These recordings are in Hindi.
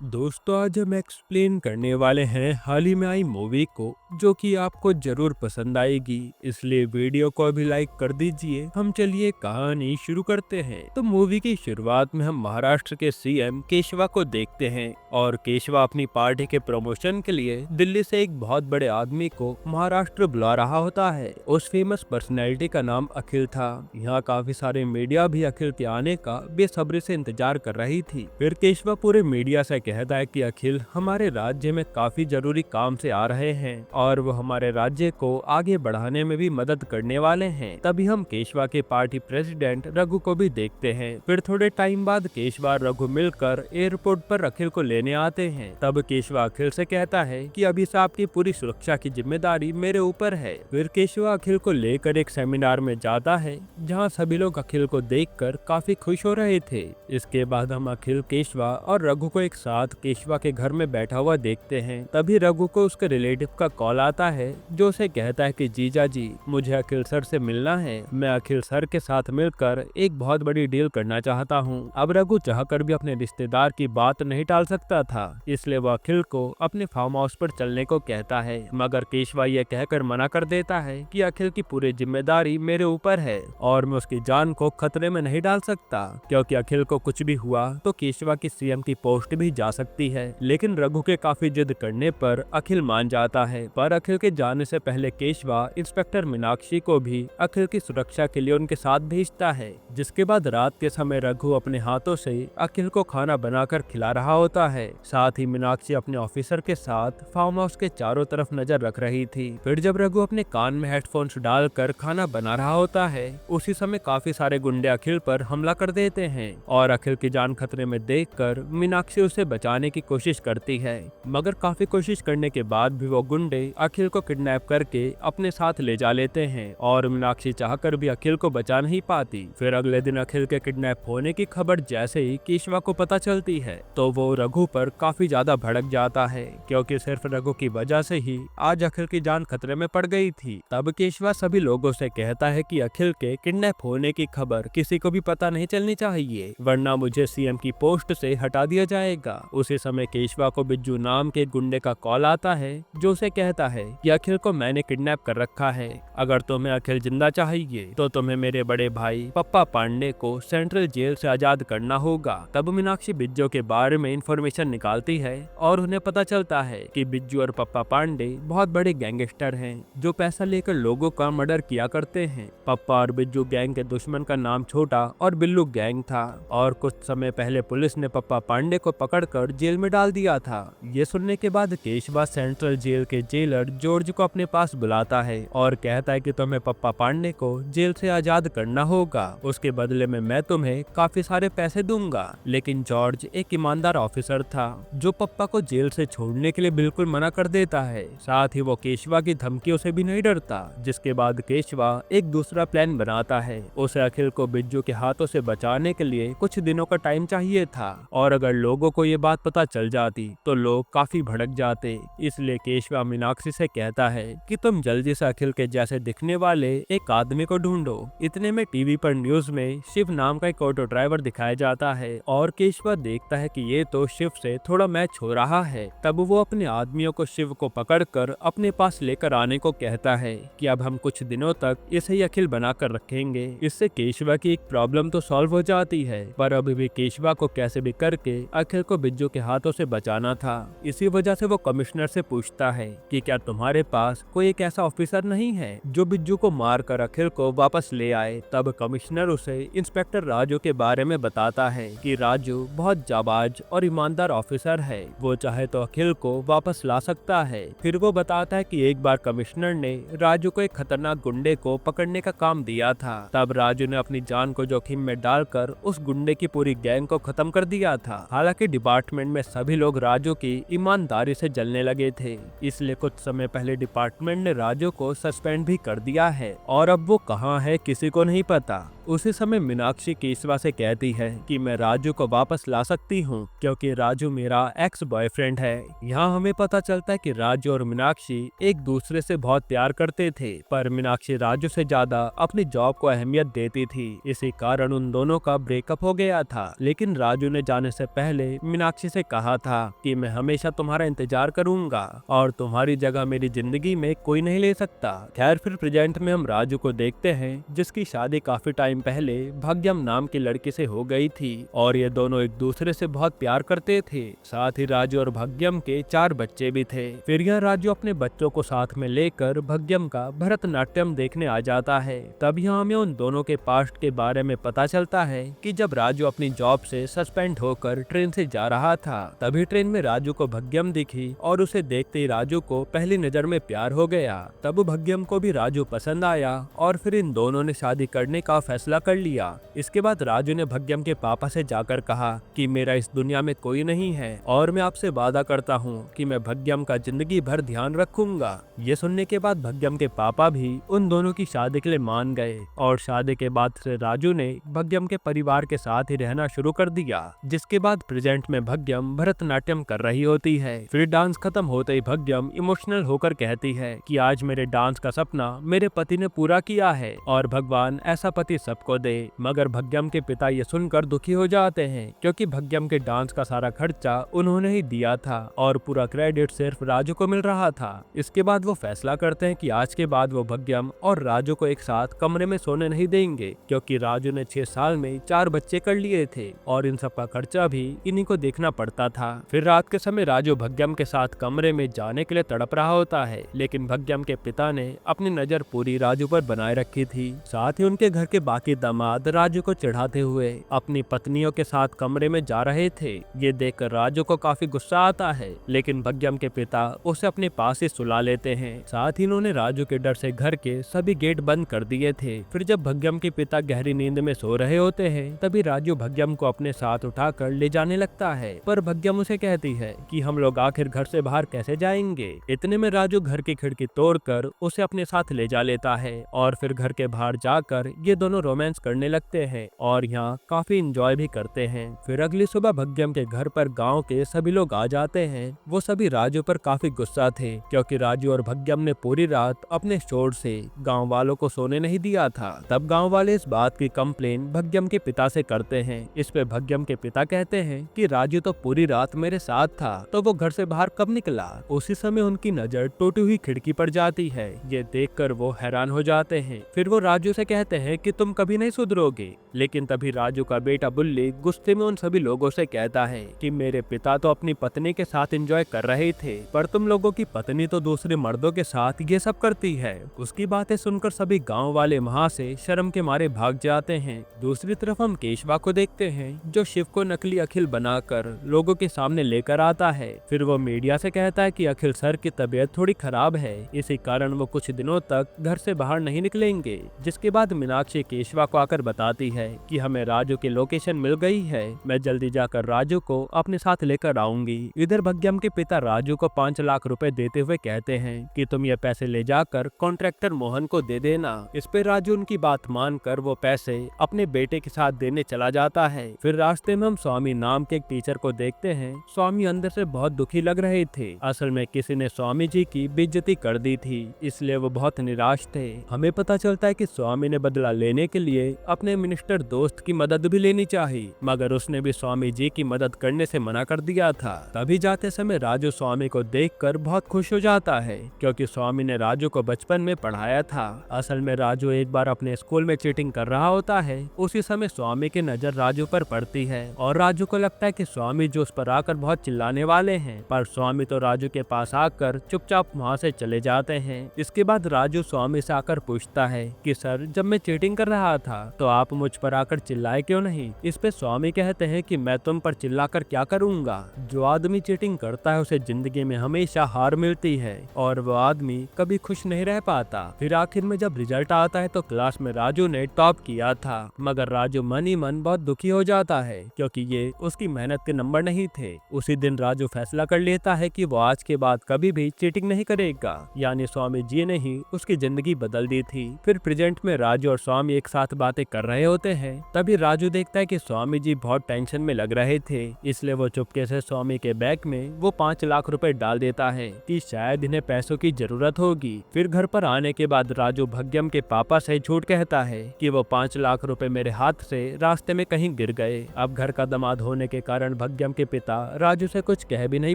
दोस्तों, आज हम एक्सप्लेन करने वाले हैं हाल ही में आई मूवी को, जो कि आपको जरूर पसंद आएगी। इसलिए वीडियो को अभी लाइक कर दीजिए। हम चलिए कहानी शुरू करते हैं। तो मूवी की शुरुआत में हम महाराष्ट्र के सीएम केशवा को देखते हैं और केशवा अपनी पार्टी के प्रमोशन के लिए दिल्ली से एक बहुत बड़े आदमी को महाराष्ट्र बुला रहा होता है। उस फेमस पर्सनैलिटी का नाम अखिल था। यहाँ काफी सारे मीडिया भी अखिल के आने का बेसब्री से इंतजार कर रही थी। फिर केशवा पूरे मीडिया से कहता है कि अखिल हमारे राज्य में काफी जरूरी काम से आ रहे हैं और वो हमारे राज्य को आगे बढ़ाने में भी मदद करने वाले हैं। तभी हम केशवा के पार्टी प्रेसिडेंट रघु को भी देखते हैं। फिर थोड़े टाइम बाद केशवा और रघु मिलकर एयरपोर्ट पर अखिल को लेने आते हैं। तब केशवा अखिल से कहता है कि अभी से आपकी पूरी सुरक्षा की जिम्मेदारी मेरे ऊपर है। फिर केशवा अखिल को लेकर एक सेमिनार में जाता है, जहाँ सभी लोग अखिल को देखकर काफी खुश हो रहे थे। इसके बाद हम अखिल, केशवा और रघु को एक साथ केशवा के घर में बैठा हुआ देखते हैं। तभी रघु को उसके रिलेटिव का कॉल आता है, जो उसे कहता है कि जीजा जी, मुझे अखिल सर से मिलना है। मैं अखिल सर के साथ मिलकर एक बहुत बड़ी डील करना चाहता हूँ। अब रघु चाहकर भी अपने रिश्तेदार की बात नहीं टाल सकता था, इसलिए वो अखिल को अपने फार्म हाउस पर चलने को कहता है। मगर केशवा यह कहकर मना कर देता है कि अखिल की पूरी जिम्मेदारी मेरे ऊपर है और मैं उसकी जान को खतरे में नहीं डाल सकता, क्योंकि अखिल को कुछ भी हुआ तो केशवा की सीएम की पोस्ट भी जा सकती है। लेकिन रघु के काफी जिद करने पर अखिल मान जाता है। पर अखिल के जाने से पहले केशवा इंस्पेक्टर मीनाक्षी को भी अखिल की सुरक्षा के लिए उनके साथ भेजता है। जिसके बाद रात के समय रघु अपने हाथों से अखिल को खाना बनाकर खिला रहा होता है। साथ ही मीनाक्षी अपने ऑफिसर के साथ फार्म हाउस के चारों तरफ नजर रख रही थी। फिर जब रघु अपने कान में हेडफोन्स डालकर खाना बना रहा होता है, उसी समय काफी सारे गुंडे अखिल पर हमला कर देते हैं और अखिल की जान खतरे में देखकर मीनाक्षी उसे बचाने की कोशिश करती है। मगर काफी कोशिश करने के बाद भी वो गुंडे अखिल को किडनैप करके अपने साथ ले जा लेते हैं और मीनाक्षी चाहकर भी अखिल को बचा नहीं पाती। फिर अगले दिन अखिल के किडनैप होने की खबर जैसे ही केशवा को पता चलती है, तो वो रघु पर काफी ज्यादा भड़क जाता है, क्योंकि सिर्फ रघु की वजह से ही आज अखिल की जान खतरे में पड़ गई थी। तब केशवा सभी लोगों से कहता है कि अखिल के किडनैप होने की खबर किसी को भी पता नहीं चलनी चाहिए, वरना मुझे सीएम की पोस्ट से हटा दिया जाएगा। उसी समय केशवा को बिज्जू नाम के गुंडे का कॉल आता है, जो उसे कहता है कि अखिल को मैंने किडनैप कर रखा है। अगर तुम्हें अखिल जिंदा चाहिए तो तुम्हें मेरे बड़े भाई पप्पा पांडे को सेंट्रल जेल से आजाद करना होगा। तब मीनाक्षी बिज्जू के बारे में इंफॉर्मेशन निकालती है और उन्हें पता चलता है कि बिज्जू और पप्पा पांडे बहुत बड़े गैंगस्टर हैं, जो पैसा लेकर लोगों का मर्डर किया करते हैं। पप्पा और बिज्जू गैंग के दुश्मन का नाम छोटा और बिल्लू गैंग था और कुछ समय पहले पुलिस ने पप्पा पांडे को पकड़कर जेल में डाल दिया था। ये सुनने के बाद केशवा सेंट्रल जेल के जेलर जॉर्ज को अपने पास बुलाता है और कहता है कि तुम्हें पप्पा पांडे को जेल से आजाद करना होगा। उसके बदले में मैं तुम्हें काफी सारे पैसे दूंगा। लेकिन जॉर्ज एक ईमानदार ऑफिसर था, जो पप्पा को जेल से छोड़ने के लिए बिल्कुल मना कर देता है। साथ ही वो केशवा की धमकियों से भी नहीं डरता। जिसके बाद केशवा एक दूसरा प्लान बनाता है। उसे अखिल को बिज्जू के हाथों से बचाने के लिए कुछ दिनों का टाइम चाहिए था, और अगर लोगों को ये बात पता चल जाती तो लोग काफी भड़क जाते। इसलिए केशवा मीनाक्षी से कहता है कि तुम जल्दी से अखिल के जैसे दिखने वाले एक आदमी को ढूंढो। इतने में टीवी पर न्यूज में शिव नाम का एक ऑटो ड्राइवर दिखाया जाता है और केशवा देखता है कि ये तो शिव से थोड़ा मैच हो रहा है। तब वो अपने आदमियों को शिव को पकड़कर अपने पास लेकर आने को कहता है कि अब हम कुछ दिनों तक इसे ही अखिल बनाकर रखेंगे। इससे केशवा की एक प्रॉब्लम तो सॉल्व हो जाती है, पर अभी भी केशवा को कैसे भी करके अखिल को बिज्जू के हाथों से बचाना था। इसी वजह से वो कमिश्नर से पूछता है कि क्या तुम्हारे पास कोई एक ऐसा ऑफिसर नहीं है जो बिज्जू को मार कर अखिल को वापस ले आए। तब कमिश्नर उसे इंस्पेक्टर राजू के बारे में बताता है कि राजू बहुत जाबाज और ईमानदार ऑफिसर है, वो चाहे तो अखिल को वापस ला सकता है। फिर वो बताता है कि एक बार कमिश्नर ने राजू को एक खतरनाक गुंडे को पकड़ने का काम दिया था। तब राजू ने अपनी जान को जोखिम में डालकर उस गुंडे की पूरी गैंग को खत्म कर दिया था। हालांकि डिपार्टमेंट में सभी लोग राजू की ईमानदारी से जलने लगे थे, इसलिए कुछ समय पहले डिपार्टमेंट ने राजू को सस्पेंड भी कर दिया है और अब वो कहाँ है किसी को नहीं पता। उसी समय मीनाक्षी केशवा से कहती है कि मैं राजू को वापस ला सकती हूँ क्योंकि राजू मेरा एक्स बॉयफ्रेंड है। यहाँ हमें पता चलता है कि राजू और मीनाक्षी एक दूसरे से बहुत प्यार करते थे, पर मीनाक्षी राजू से ज्यादा अपनी जॉब को अहमियत देती थी। इसी कारण उन दोनों का ब्रेकअप हो गया था। लेकिन राजू ने जाने से पहले मीनाक्षी से कहा था कि मैं हमेशा तुम्हारा इंतजार करूंगा और तुम्हारी जगह मेरी जिंदगी में कोई नहीं ले सकता। खैर फिर प्रेजेंट में हम राजू को देखते हैं जिसकी शादी काफी टाइम पहले भाग्यम नाम की लड़की से हो गई थी और ये दोनों एक दूसरे से बहुत प्यार करते थे। साथ ही राजू और भाग्यम के 4 बच्चे भी थे। फिर यहाँ राजू अपने बच्चों को साथ में लेकर भाग्यम का भरतनाट्यम देखने आ जाता है। तब यहाँ हमें उन दोनों के पास्ट के बारे में पता चलता है कि जब राजू अपनी जॉब से सस्पेंड होकर ट्रेन से जा रहा था तभी ट्रेन में राजू को भाग्यम दिखी और उसे देखते ही राजू को पहली नजर में प्यार हो गया। तब भाग्यम को भी राजू पसंद आया और फिर इन दोनों ने शादी करने का फैसला कर लिया। इसके बाद राजू ने भाग्यम के पापा से जाकर कहा कि मेरा इस दुनिया में कोई नहीं है और मैं आपसे वादा करता हूँ कि मैं भाग्यम का जिंदगी भर ध्यान रखूंगा। ये सुनने के बाद भाग्यम के पापा भी उन दोनों की शादी के लिए मान गए और शादी के बाद से राजू ने भाग्यम के परिवार के साथ ही रहना शुरू कर दिया। जिसके बाद प्रेजेंट में भाग्यम भरतनाट्यम कर रही होती है। फिर डांस खत्म होते ही भाग्यम इमोशनल होकर कहती है कि आज मेरे डांस का सपना मेरे पति ने पूरा किया है और भगवान ऐसा पति सबको दे। मगर भाग्यम के पिता ये सुनकर दुखी हो जाते हैं क्योंकि भाग्यम के डांस का सारा खर्चा उन्होंने ही दिया था और पूरा क्रेडिट सिर्फ राजू को मिल रहा था। इसके बाद वो फैसला करते हैं कि आज के बाद वो भाग्यम और राजू को एक साथ कमरे में सोने नहीं देंगे क्योंकि राजू ने 6 साल में 4 बच्चे कर लिए थे और इन सब का खर्चा भी इन्हीं को देखना पड़ता था। फिर रात के समय राजू भाग्यम के साथ कमरे में जाने के लिए तड़प रहा होता है लेकिन भाग्यम के पिता ने अपनी नजर पूरी राजू पर बनाए रखी थी। साथ ही उनके घर के बाकी दामाद राजू को चढ़ाते हुए अपनी पत्नियों के साथ कमरे में जा रहे थे। ये देखकर राजू को काफी गुस्सा आता है लेकिन भाग्यम के पिता उसे अपने पास ही सुला लेते हैं। साथ ही उन्होंने राजू के डर से घर के सभी गेट बंद कर दिए थे। फिर जब भाग्यम के पिता गहरी नींद में सो रहे होते हैं तभी राजू भाग्यम को अपने साथ उठाकर ले जाने लगता है, पर भाग्यम उसे कहती है कि हम लोग आखिर घर से बाहर कैसे जाएंगे। इतने में राजू घर की खिड़की तोड़कर उसे अपने साथ ले जा लेता है और फिर घर के बाहर जाकर ये दोनों रोमांस करने लगते हैं और यहाँ काफी इंजॉय भी करते हैं। फिर अगली सुबह भाग्यम के घर पर गाँव के सभी लोग आ जाते हैं। वो सभी राजू पर काफी गुस्सा थे क्योंकि राजू और भाग्यम ने पूरी रात अपने शोर से गाँव वालों को सोने नहीं दिया था। तब गाँव वाले इस बात की कंप्लेन भाग्यम के पिता से करते हैं। इस पे भाग्यम के पिता कहते हैं कि राजू तो पूरी रात मेरे साथ था तो वो घर से बाहर कब निकला। उसी समय उनकी नजर टूटी हुई खिड़की पर जाती है। ये देखकर वो हैरान हो जाते हैं। फिर वो राजू से कहते हैं कि तुम कभी नहीं सुधरोगे। लेकिन तभी राजू का बेटा बुल्ली गुस्से में उन सभी लोगों से कहता है कि मेरे पिता तो अपनी पत्नी के साथ एंजॉय कर रहे थे पर तुम लोगों की पत्नी तो दूसरे मर्दों के साथ ये सब करती है। उसकी बातें सुनकर सभी गाँव वाले वहाँ से शर्म के मारे भाग जाते हैं। दूसरी तरफ हम केशवा को देखते हैं जो शिव को नकली अखिल बनाकर लोगों के सामने लेकर आता है। फिर वो मीडिया से कहता है कि अखिल सर की तबीयत थोड़ी खराब है, इसी कारण वो कुछ दिनों तक घर से बाहर नहीं निकलेंगे। जिसके बाद मीनाक्षी केशवा को आकर बताती है कि हमें राजू की लोकेशन मिल गई है, मैं जल्दी जाकर राजू को अपने साथ लेकर आऊंगी। इधर भाग्यम के पिता राजू को 5 लाख रुपए देते हुए कहते हैं कि तुम ये पैसे ले जाकर कॉन्ट्रैक्टर मोहन को दे देना। इस पे राजू उनकी बात मानकर वो पैसे अपने बेटे के साथ देने चला जाता है। फिर रास्ते में हम स्वामी नाम के एक टीचर को देखते हैं। स्वामी अंदर से बहुत दुखी लग रहे थे। असल में किसी ने स्वामी जी की बेइज्जती कर दी थी, इसलिए वो बहुत निराश थे। हमें पता चलता है कि स्वामी ने बदला लेने के लिए अपने मिनिस्टर दोस्त की मदद भी लेनी चाहिए, मगर उसने भी स्वामी जी की मदद करने से मना कर दिया था। तभी जाते समय राजू स्वामी को देखकर बहुत खुश हो जाता है क्योंकि स्वामी ने राजू को बचपन में पढ़ाया था। असल में राजू एक बार अपने स्कूल में चीटिंग कर रहा होता है। उसी समय स्वामी की नजर राजू पर पड़ती है और राजू को लगता है कि स्वामी जो उस पर आकर बहुत चिल्लाने वाले हैं, पर स्वामी तो राजू के पास आकर चुपचाप वहाँ से चले जाते हैं। इसके बाद राजू स्वामी से आकर पूछता है कि सर, जब मैं चीटिंग कर रहा था तो आप मुझ पर आकर चिल्लाए क्यों नहीं। इस पे स्वामी कहते हैं कि मैं तुम पर चिल्लाकर क्या करूँगा। जो आदमी चीटिंग करता है उसे जिंदगी में हमेशा हार मिलती है और वो आदमी कभी खुश नहीं रह पाता। फिर आखिर में जब रिजल्ट आता है तो क्लास में राजू ने टॉप किया था, मगर राजू मन ही मन बहुत दुखी हो जाता है क्योंकि ये उसकी मेहनत के नंबर नहीं थे। उसी दिन राजू फैसला कर लेता है कि वो आज के बाद कभी भी चीटिंग नहीं करेगा, यानी स्वामी जी ने ही उसकी जिंदगी बदल दी थी। फिर प्रेजेंट में राजू और स्वामी एक साथ साथ बातें कर रहे होते हैं तभी राजू देखता है कि स्वामी जी बहुत टेंशन में लग रहे थे, इसलिए वो चुपके से स्वामी के बैग में वो 5 लाख रुपए डाल देता है कि शायद इन्हें पैसों की जरूरत होगी। फिर घर पर आने के बाद राजू भग्यम के पापा से झूठ कहता है कि वो 5 लाख रुपए मेरे हाथ से रास्ते में कहीं गिर गए। अब घर का दामाद होने के कारण भग्यम के पिता राजू से कुछ कह भी नहीं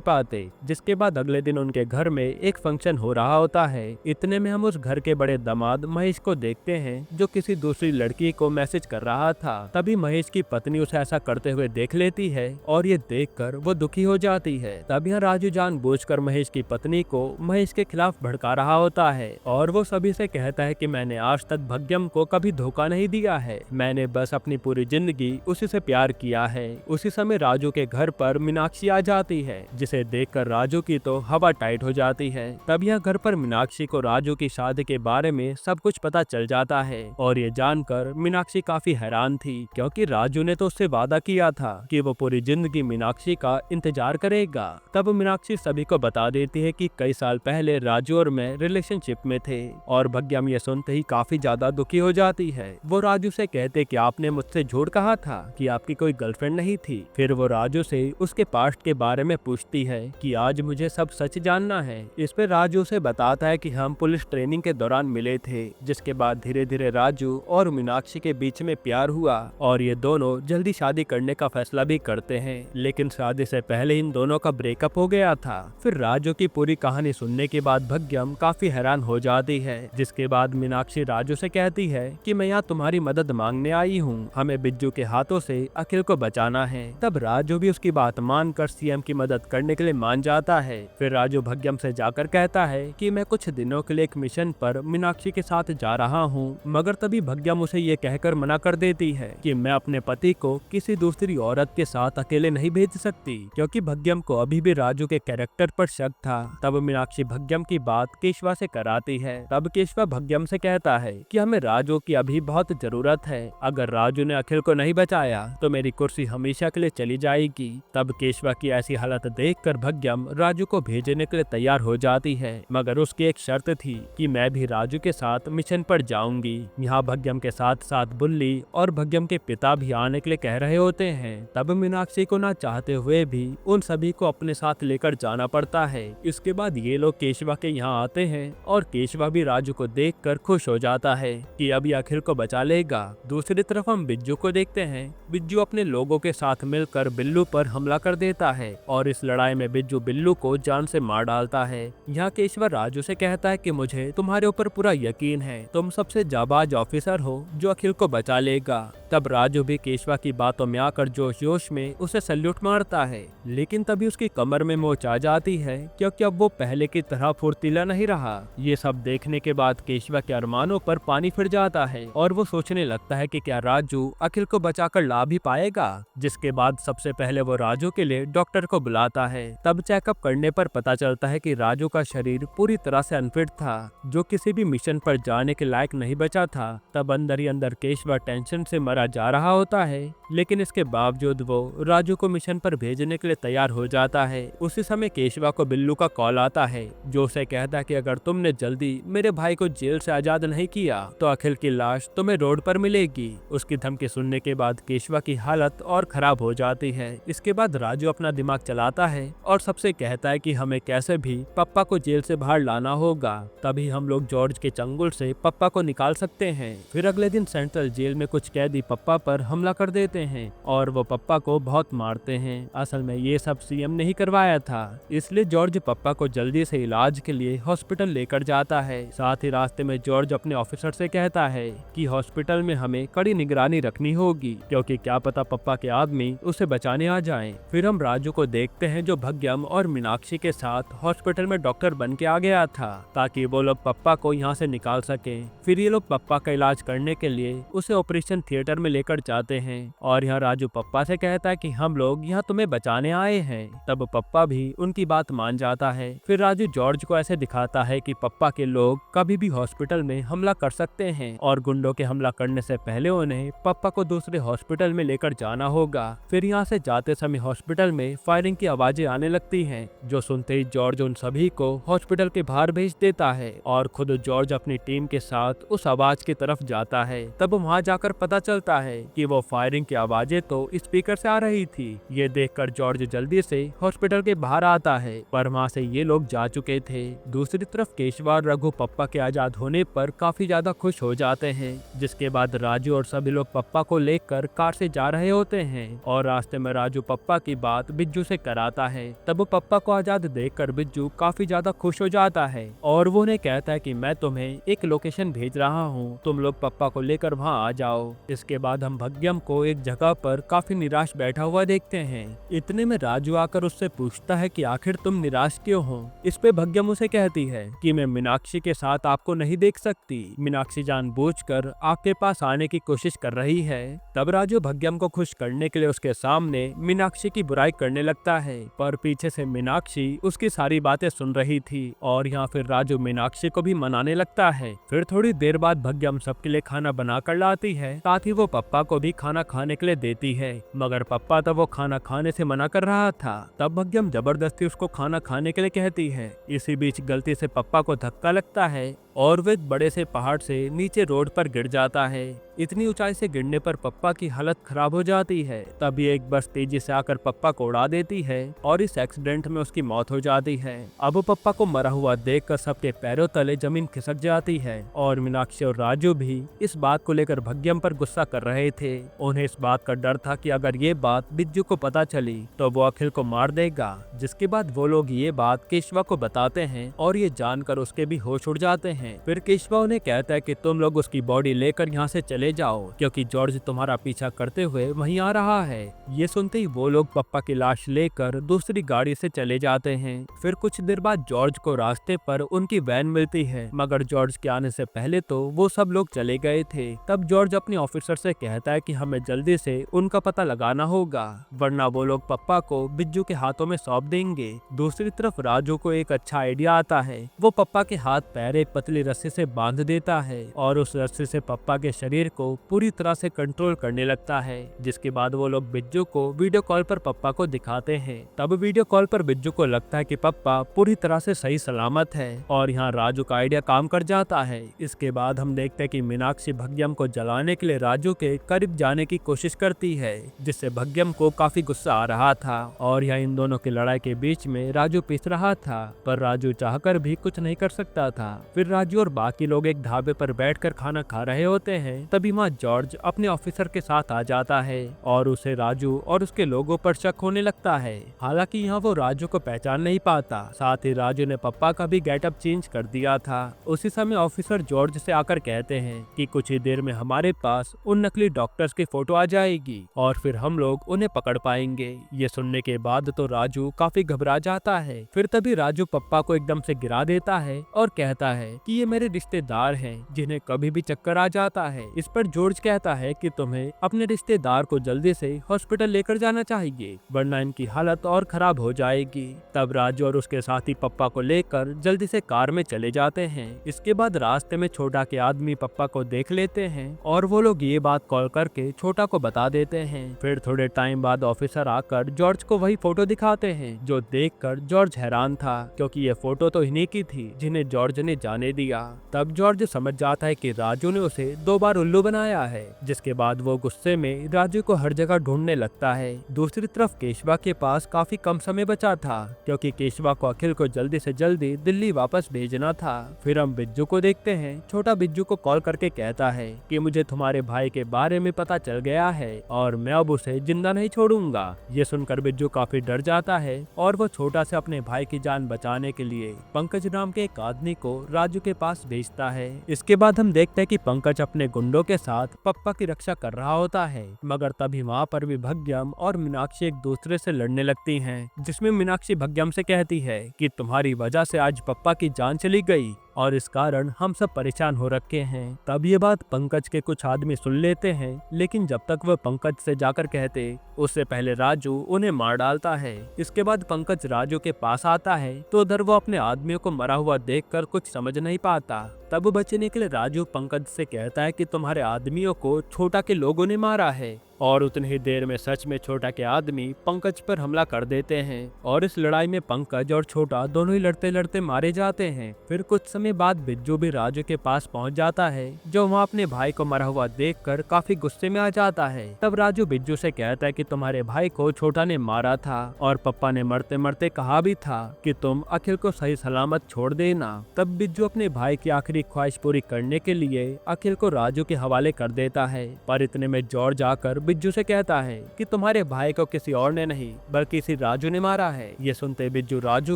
पाते। जिसके बाद अगले दिन उनके घर में एक फंक्शन हो रहा होता है। इतने में हम उस घर के बड़े दामाद महेश को देखते हैं जो किसी दूसरी लड़की को मैसेज कर रहा था। तभी महेश की पत्नी उसे ऐसा करते हुए देख लेती है और ये देखकर वो दुखी हो जाती है। तब यहाँ राजू जानबूझकर महेश की पत्नी को महेश के खिलाफ भड़का रहा होता है और वो सभी से कहता है कि मैंने आज तक भग्यम को कभी धोखा नहीं दिया है, मैंने बस अपनी पूरी जिंदगी उसी से प्यार किया है। उसी समय राजू के घर पर मीनाक्षी आ जाती है जिसे देखकर राजू की तो हवा टाइट हो जाती है। तब यह घर पर मीनाक्षी को राजू की शादी के बारे में सब कुछ पता चल जाता है और ये जानकर मीनाक्षी काफी हैरान थी क्योंकि राजू ने तो उससे वादा किया था कि वो पूरी जिंदगी मीनाक्षी का इंतजार करेगा। तब मीनाक्षी सभी को बता देती है कि कई साल पहले राजू और मैं रिलेशनशिप में थे और भग्यम ये सुनते ही काफी ज्यादा दुखी हो जाती है। वो राजू से कहते कि आपने मुझसे झूठ कहा था कि आपकी कोई गर्लफ्रेंड नहीं थी। फिर वो राजू से उसके पास्ट के बारे में पूछती है कि आज मुझे सब सच जानना है। इस पे राजू से बताता है कि हम पुलिस ट्रेनिंग के दौरान मिले थे, जिसके बाद धीरे धीरे राजू और मीनाक्षी के बीच में प्यार हुआ और ये दोनों जल्दी शादी करने का फैसला भी करते हैं। लेकिन शादी से पहले इन दोनों का ब्रेकअप हो गया था। फिर राजू की पूरी कहानी सुनने के बाद भग्यम काफी हैरान हो जाती है। जिसके बाद मीनाक्षी राजू से कहती है कि मैं यहाँ तुम्हारी मदद मांगने आई हूँ, हमें बिज्जू के हाथों से अखिल को बचाना है। तब राजू भी उसकी बात मानकर सीएम की मदद करने के लिए मान जाता है। फिर राजू भग्यम से जाकर कहता है कि मैं कुछ दिनों के लिए एक मिशन पर मीनाक्षी के साथ जा रहा हूँ, मगर तभी भग्यम उसे ये कहकर मना कर देती है कि मैं अपने पति को किसी दूसरी औरत के साथ अकेले नहीं भेज सकती, क्योंकि भग्यम को अभी भी राजू के कैरेक्टर पर शक था। तब मीनाक्षी भग्यम की बात केशवा से कराती है। तब केशवा भग्यम से कहता है कि हमें राजू की अभी बहुत जरूरत है, अगर राजू ने अखिल को नहीं बचाया तो मेरी कुर्सी हमेशा के लिए चली जाएगी। तब केशवा की ऐसी हालत देखकर भग्यम राजू को भेजने के लिए तैयार हो जाती है, मगर उसकी एक शर्त थी कि मैं भी राजू के साथ मिशन पर जाऊंगी। यहाँ भग्यम के साथ साथ बुल्ली और भग्यम के पिता भी आने के लिए कह रहे होते हैं। तब मीनाक्षी को ना चाहते हुए भी उन सभी को अपने साथ लेकर जाना पड़ता है। इसके बाद ये लोग केशवा के यहाँ आते हैं और केशवा भी राजू को देखकर खुश हो जाता है कि अभी अखिल को बचा लेगा। दूसरी तरफ हम बिज्जू को देखते हैं। बिज्जू अपने लोगों के साथ मिलकर बिल्लू पर हमला कर देता है और इस लड़ाई में बिज्जू बिल्लू को जान से मार डालता है। यहाँ केशवा राजू से कहता है कि मुझे तुम्हारे ऊपर पूरा यकीन है, तुम सबसे जाबाज ऑफिसर हो जो अखिल को बचा लेगा। तब राजू भी केशवा की बातों में आकर जोश जोश में उसे सल्यूट मारता है, लेकिन तभी उसकी कमर में मोच आ जाती है क्योंकि अब वो पहले की तरह फुर्तीला नहीं रहा। ये सब देखने के बाद केशवा के अरमानों पर पानी फिर जाता है और वो सोचने लगता है कि क्या राजू अखिल को बचाकर ला भी पाएगा। जिसके बाद सबसे पहले वो राजू के लिए डॉक्टर को बुलाता है। तब चेकअप करने पर पता चलता है कि राजू का शरीर पूरी तरह से अनफिट था, जो किसी भी मिशन पर जाने के लायक नहीं बचा था। तब अंदर ही अंदर केशवा टेंशन से मरा जा रहा होता है, लेकिन इसके बावजूद वो राजू को मिशन पर भेजने के लिए तैयार हो जाता है। उसी समय केशवा को बिल्लू का कॉल आता है जो उसे कहता है कि अगर तुमने जल्दी मेरे भाई को जेल से आजाद नहीं किया तो अखिल की लाश तुम्हें रोड पर मिलेगी। उसकी धमकी सुनने के बाद केशवा की हालत और खराब हो जाती है। इसके बाद राजू अपना दिमाग चलाता है और सबसे कहता है कि हमें कैसे भी पप्पा को जेल से बाहर लाना होगा, तभी हम लोग जॉर्ज के चंगुल से पप्पा को निकाल सकते हैं। फिर अगले दिन सेंट्रल जेल में कुछ कैदी पप्पा पर हमला कर देते हैं और वो पप्पा को बहुत मारते हैं। असल में ये सब सीएम ने ही करवाया था, इसलिए जॉर्ज पप्पा को जल्दी से इलाज के लिए हॉस्पिटल लेकर जाता है। साथ ही रास्ते में जॉर्ज अपने ऑफिसर से कहता है कि हॉस्पिटल में हमें कड़ी निगरानी रखनी होगी, क्योंकि क्या पता पप्पा के आदमी उसे बचाने आ जाएं। फिर हम राजू को देखते हैं जो भग्यम और मीनाक्षी के साथ हॉस्पिटल में डॉक्टर बन के आ गया था ताकि वो लोग पप्पा को यहाँ से निकाल सके। फिर ये लोग पप्पा का इलाज करने के लिए उसे ऑपरेशन थिएटर में लेकर जाते हैं और यहाँ राजू पप्पा से कहता है कि हम लोग यहाँ तुम्हें बचाने आए हैं। तब पप्पा भी उनकी बात मान जाता है। फिर राजू जॉर्ज को ऐसे दिखाता है कि पप्पा के लोग कभी भी हॉस्पिटल में हमला कर सकते हैं और गुंडों के हमला करने से पहले उन्हें पप्पा को दूसरे हॉस्पिटल में लेकर जाना होगा। फिर यहाँ से जाते समय हॉस्पिटल में फायरिंग की आवाजें आने लगती हैं, जो सुनते ही जॉर्ज उन सभी को हॉस्पिटल के बाहर भेज देता है और खुद जॉर्ज अपनी टीम के साथ उस आवाज की तरफ जाता जाता है। तब वहाँ जाकर पता चलता है कि वो फायरिंग की आवाजें तो स्पीकर से आ रही थी। ये देखकर जॉर्ज जल्दी से हॉस्पिटल के बाहर आता है, पर वहाँ से ये लोग जा चुके थे। दूसरी तरफ केशवा और रघु पप्पा के आजाद होने पर काफी ज्यादा खुश हो जाते हैं, जिसके बाद राजू और सभी लोग पप्पा को लेकर कार से जा रहे होते हैं और रास्ते में राजू पप्पा की बात बिज्जू से कराता है। तब पप्पा को आजाद देखकर बिज्जू काफी ज्यादा खुश हो जाता है और वो उन्हें कहता है कि मैं तुम्हें एक लोकेशन भेज रहा हूँ, तुम लोग पप्पा को लेकर वहाँ आ जाओ। इसके बाद हम भग्यम को एक जगह पर काफी निराश बैठा हुआ देखते हैं। इतने में राजू आकर उससे पूछता है कि आखिर तुम निराश क्यों हो। इस पे भग्यम उसे कहती है कि मैं मीनाक्षी के साथ आपको नहीं देख सकती, मीनाक्षी जानबूझकर आपके पास आने की कोशिश कर रही है। तब राजू भग्यम को खुश करने के लिए उसके सामने मीनाक्षी की बुराई करने लगता है, पर पीछे से मीनाक्षी उसकी सारी बातें सुन रही थी और यहाँ फिर राजू मीनाक्षी को भी मनाने लगता है। फिर थोड़ी देर बाद भग्यम सबके लिए खाना बना कर लाती है, साथ ही वो पप्पा को भी खाना खाने के लिए देती है, मगर पप्पा तो वो खाना खाने से मना कर रहा था। तब भग्यम जबरदस्ती उसको खाना खाने के लिए कहती है। इसी बीच गलती से पप्पा को धक्का लगता है और वे बड़े से पहाड़ से नीचे रोड पर गिर जाता है। इतनी ऊंचाई से गिरने पर पप्पा की हालत खराब हो जाती है। तभी एक बस तेजी से आकर पप्पा को उड़ा देती है और इस एक्सीडेंट में उसकी मौत हो जाती है। अब पप्पा को मरा हुआ देखकर सबके पैरों तले जमीन खिसक जाती है और मीनाक्षी और राजू भी इस बात को लेकर भग्यम पर गुस्सा कर रहे थे। उन्हें इस बात का डर था कि अगर ये बात बिज्जू को पता चली तो वो अखिल को मार देगा, जिसके बाद वो लोग ये बात केशवा को बताते हैं और ये जानकर उसके भी होश उड़ जाते हैं। फिर केशवा उन्हें कहता है कि तुम लोग उसकी बॉडी लेकर यहाँ से चले जाओ, क्योंकि जॉर्ज तुम्हारा पीछा करते हुए वहीं आ रहा है। ये सुनते ही वो लोग पप्पा की लाश लेकर दूसरी गाड़ी से चले जाते हैं। फिर कुछ देर बाद जॉर्ज को रास्ते पर उनकी वैन मिलती है, मगर जॉर्ज के आने से पहले तो वो सब लोग चले गए थे। तब जॉर्ज अपने ऑफिसर से कहता है कि हमें जल्दी से उनका पता लगाना होगा, वरना वो लोग पप्पा को बिज्जू के हाथों में सौंप देंगे। दूसरी तरफ राजू को एक अच्छा आइडिया आता है। वो पप्पा के हाथ पैर एक पतली रस्सी से बांध देता है और उस रस्सी से पप्पा के शरीर को पूरी तरह से कंट्रोल करने लगता है, जिसके बाद वो लोग बिज्जू को वीडियो कॉल पर पप्पा को दिखाते हैं। तब वीडियो कॉल पर बिज्जू को लगता है कि पप्पा पूरी तरह से सही सलामत है और यहाँ राजू का आइडिया काम कर जाता है। इसके बाद हम देखते हैं कि मीनाक्षी भग्यम को जलाने के लिए राजू के करीब जाने की कोशिश करती है, जिससे भग्यम को काफी गुस्सा आ रहा था और यहाँ इन दोनों की लड़ाई के बीच में राजू पिस रहा था, पर राजू चाहकर भी कुछ नहीं कर सकता था। फिर राजू और बाकी लोग एक ढाबे पर बैठकर खाना खा रहे होते हैं। तभी वहाँ जॉर्ज अपने ऑफिसर के साथ आ जाता है और उसे राजू और उसके लोगों पर शक होने लगता है। हालांकि यहाँ वो राजू को पहचान नहीं पाता। साथ ही राजू ने पप्पा का भी गेटअप चेंज कर दिया था। उसी समय ऑफिसर जॉर्ज से आकर कहते हैं कि कुछ ही देर में हमारे पास उन नकली डॉक्टर्स की फोटो आ जाएगी और फिर हम लोग उन्हें पकड़ पाएंगे। ये सुनने के बाद तो राजू काफी घबरा जाता है। फिर तभी राजू पप्पा को एकदम से गिरा देता है और कहता है कि ये मेरे रिश्तेदार हैं जिन्हें कभी भी चक्कर आ जाता है। इस पर जॉर्ज कहता है कि तुम्हें अपने रिश्तेदार को जल्दी से हॉस्पिटल लेकर जाना चाहिए, वरना इनकी हालत और खराब हो जाएगी। तब राजू और उसके साथी पप्पा को लेकर जल्दी से कार में चले जाते हैं। इसके बाद रास्ते में छोटा के आदमी पप्पा को देख लेते हैं और वो लोग ये बात कॉल करके छोटा को बता देते हैं। फिर थोड़े टाइम बाद ऑफिसर आकर जॉर्ज को वही फोटो दिखाते हैं, जो देखकर जॉर्ज हैरान था, क्योंकि ये फोटो तो इन्हीं की थी जिन्हें जॉर्ज ने जाने दिया। तब जॉर्ज समझ जाता है कि राजू ने उसे 2 बार उल्लू बनाया है, जिसके बाद वो गुस्से में राजू को हर जगह ढूंढने लगता है। दूसरी तरफ केशवा के पास काफी कम समय बचा था, क्योंकि केशवा को अखिल को जल्दी से जल्दी दिल्ली वापस भेजना था। फिर हम बिज्जू को देखते हैं। छोटा बिज्जू को कॉल करके कहता है कि मुझे तुम्हारे भाई के बारे में पता चल गया है और मैं अब उसे जिंदा नहीं छोड़ूंगा। ये सुनकर बिज्जू काफी डर जाता है और वो छोटा से अपने भाई की जान बचाने के लिए पंकज नाम के एक आदमी को राजू के पास भेजता है। इसके बाद हम देखते हैं कि पंकज अपने गुंडों के साथ पप्पा की रक्षा कर रहा होता है, मगर तभी वहाँ पर भी भग्यम और मीनाक्षी एक दूसरे से लड़ने लगती हैं, जिसमें मीनाक्षी भग्यम से कहती है कि तुम्हारी वजह से आज पप्पा की जान चली गई और इस कारण हम सब परेशान हो रखे हैं। तब ये बात पंकज के कुछ आदमी सुन लेते हैं, लेकिन जब तक वह पंकज से जाकर कहते उससे पहले राजू उन्हें मार डालता है। इसके बाद पंकज राजू के पास आता है तो उधर वो अपने आदमियों को मरा हुआ देखकर कुछ समझ नहीं पाता। तब बचने के लिए राजू पंकज से कहता है कि तुम्हारे आदमियों को छोटा के लोगों ने मारा है और उतनी ही देर में सच में छोटा के आदमी पंकज पर हमला कर देते हैं और इस लड़ाई में पंकज और छोटा दोनों ही लड़ते लड़ते मारे जाते हैं। फिर कुछ समय बाद बिज्जू भी राजू के पास पहुंच जाता है, जो वहाँ अपने भाई को मरा हुआ देखकर काफी गुस्से में आ जाता है। तब राजू बिज्जू से कहता है कि तुम्हारे भाई को छोटा ने मारा था और पप्पा ने मरते मरते कहा भी था कि तुम अखिल को सही सलामत छोड़ देना। तब बिज्जू अपने भाई की आखिरी ख्वाहिश पूरी करने के लिए अखिल को राजू के हवाले कर देता है, पर इतने में जॉर्ज आकर बिज्जू से कहता है कि तुम्हारे भाई को किसी और ने नहीं बल्कि इसी राजू ने मारा है। ये सुनते बिज्जू राजू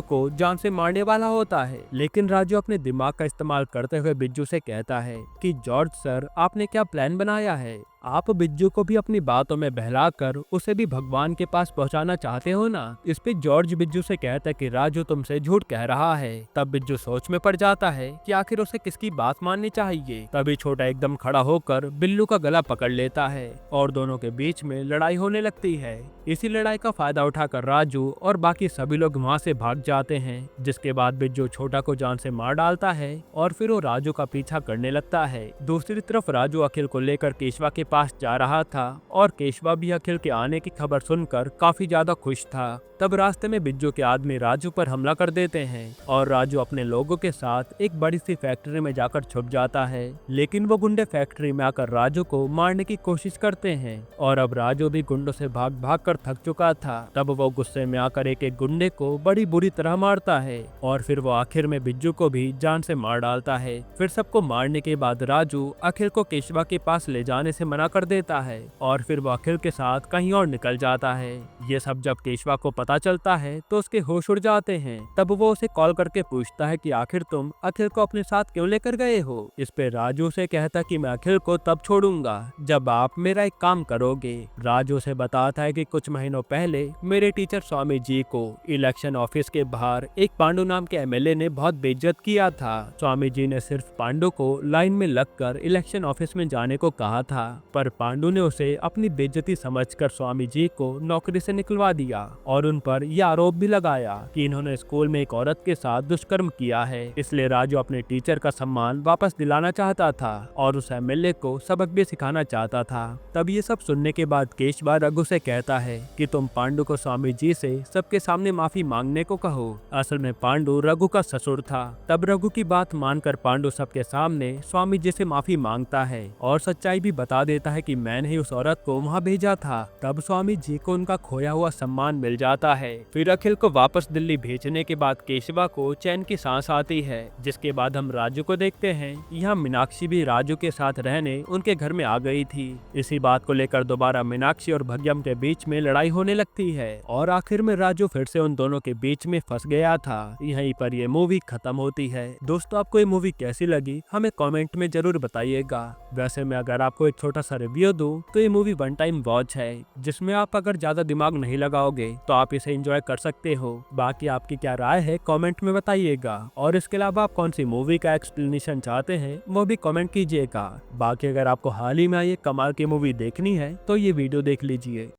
को जान से मारने वाला होता है, लेकिन राजू अपने दिमाग का इस्तेमाल करते हुए बिज्जू से कहता है कि जॉर्ज सर, आपने क्या प्लान बनाया है? आप बिज्जू को भी अपनी बातों में बहलाकर उसे भी भगवान के पास पहुंचाना चाहते हो ना? इस पे जॉर्ज बिज्जू से कहता है कि राजू तुमसे झूठ कह रहा है। तब बिज्जू सोच में पड़ जाता है कि आखिर उसे किसकी बात माननी चाहिए। तभी छोटा एकदम खड़ा होकर बिल्लू का गला पकड़ लेता है और दोनों के बीच में लड़ाई होने लगती है। इसी लड़ाई का फायदा उठाकर राजू और बाकी सभी लोग वहाँ से भाग जाते हैं, जिसके बाद बिज्जू छोटा को जान से मार डालता है और फिर वो राजू का पीछा करने लगता है। दूसरी तरफ राजू अखिल को लेकर केशवा के पास जा रहा था और केशवा भी अखिल के आने की खबर सुनकर काफी ज्यादा खुश था। तब रास्ते में बिज्जू के आदमी राजू पर हमला कर देते हैं और राजू अपने लोगों के साथ एक बड़ी सी फैक्ट्री में जाकर छुप जाता है, लेकिन वो गुंडे फैक्ट्री में आकर राजू को मारने की कोशिश करते हैं और अब राजू भी गुंडों से भाग भाग कर थक चुका था। तब वो गुस्से में आकर एक एक गुंडे को बड़ी बुरी तरह मारता है और फिर वो आखिर में बिज्जू को भी जान से मार डालता है। फिर सबको मारने के बाद राजू अखिल को केशवा के पास ले जाने से मना कर देता है और फिर वो अखिल के साथ कहीं और निकल जाता है। ये सब जब केशवा को पता चलता है तो उसके होश उड़ जाते हैं। तब वो उसे कॉल करके पूछता है कि आखिर तुम अखिल को अपने साथ क्यों लेकर गए हो? इस पे राजू से कहता कि मैं अखिल को तब छोड़ूंगा जब आप मेरा एक काम करोगे। राजू से बताता है कि कुछ महीनों पहले मेरे टीचर स्वामी जी को इलेक्शन ऑफिस के बाहर एक पांडु नाम के एमएलए ने बहुत बेइज्जत किया था। स्वामी जी ने सिर्फ पांडु को लाइन में लगकर इलेक्शन ऑफिस में जाने को कहा था, पर पांडु ने उसे अपनी बेइज्जती समझकर स्वामी जी को नौकरी से निकलवा दिया और उन पर यह आरोप भी लगाया कि इन्होंने स्कूल में एक औरत के साथ दुष्कर्म किया है। इसलिए राजू अपने टीचर का सम्मान वापस दिलाना चाहता था और उस एमएलए को सबक भी सिखाना चाहता था। तब ये सब सुनने के बाद केशवा रघु से कहता है कि तुम पांडु को स्वामी जी से सबके सामने माफी मांगने को कहो। असल में पांडु रघु का ससुर था। तब रघु की बात मानकर पांडु सबके सामने स्वामी जी से माफी मांगता है और सच्चाई भी बता देता है कि मैंने ही उस औरत को वहाँ भेजा था। तब स्वामी जी को उनका खोया हुआ सम्मान मिल जाता है। फिर अखिल को वापस दिल्ली भेजने के बाद केशवा को चैन की सांस आती है, जिसके बाद हम राजू को देखते हैं। यहाँ मीनाक्षी भी राजू के साथ रहने उनके घर में आ गई थी। इसी बात को लेकर दोबारा मीनाक्षी और भग्यम के बीच में लड़ाई होने लगती है और आखिर में राजू फिर से उन दोनों के बीच में फंस गया था। यहीं पर ये मूवी खत्म होती है। दोस्तों, आपको ये मूवी कैसी लगी हमें कमेंट में जरूर बताइएगा। वैसे मैं अगर आपको एक छोटा सा रिव्यू दूं तो ये मूवी वन टाइम वॉच है, जिसमें आप अगर ज्यादा दिमाग नहीं लगाओगे तो आप इसे एंजॉय कर सकते हो। बाकी आपकी क्या राय है कमेंट में बताइएगा और इसके अलावा आप कौन सी मूवी का एक्सप्लेनेशन चाहते हैं वो भी कमेंट कीजिएगा। बाकी अगर आपको हाल ही में ये कमाल की मूवी देखनी है तो ये वीडियो देख लीजिए।